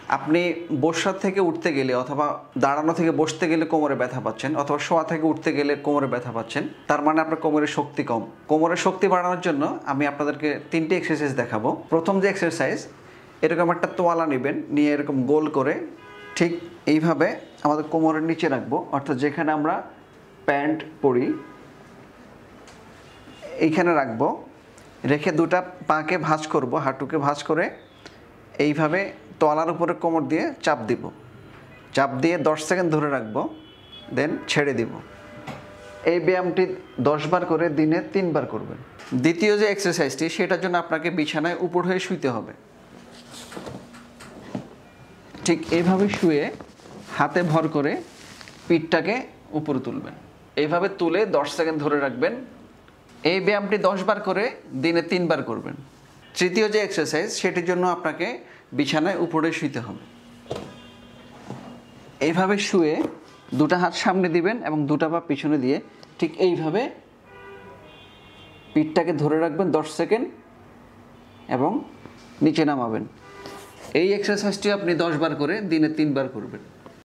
আপনি বসার থেকে উঠতে গেলে অথবা দাঁড়ানো থেকে বসতে গেলে কোমরে ব্যথা পাচ্ছেন, অথবা শোয়া থেকে উঠতে গেলে কোমরে ব্যথা পাচ্ছেন, তার মানে আপনার কোমরের শক্তি কম। কোমরের শক্তি বাড়ানোর জন্য আমি আপনাদেরকে 3টি এক্সারসাইজ দেখাবো। প্রথম যে এক্সারসাইজ, এরকম একটা তোয়ালা নেবেন, নিয়ে এরকম গোল করে ঠিক এইভাবে আমাদের কোমরের নিচে রাখবো, অর্থাৎ যেখানে আমরা প্যান্ট পরি এইখানে রাখবো। রেখে দুটা পাকে ভাঁজ করব, হাঁটুকে ভাঁজ করে এইভাবে তলার উপরে কোমর দিয়ে চাপ দিব। চাপ দিয়ে 10 সেকেন্ড ধরে রাখবো, দেন ছেড়ে দিব। এই ব্যায়ামটি 10 বার করে দিনে 3 বার করবেন। দ্বিতীয় যে এক্সারসাইজটি, সেটার জন্য আপনাকে বিছানায় উপর হয়ে শুইতে হবে। ঠিক এইভাবে শুয়ে হাতে ভর করে পিঠটাকে উপরে তুলবেন। এইভাবে তুলে 10 সেকেন্ড ধরে রাখবেন। এই ব্যায়ামটি 10 বার করে দিনে 3 বার করবেন। তৃতীয় যে এক্সারসাইজ, সেটির জন্য আপনাকে বিছানায় উপরে শুইতে হবে। এইভাবে শুয়ে দুটা হাত সামনে দিবেন এবং দুটা পা পিছনে দিয়ে ঠিক এইভাবে পিঠটাকে ধরে রাখবেন 10 সেকেন্ড এবং নিচে নামাবেন। এই এক্সারসাইজটি আপনি 10 বার করে দিনে 3 বার করবেন।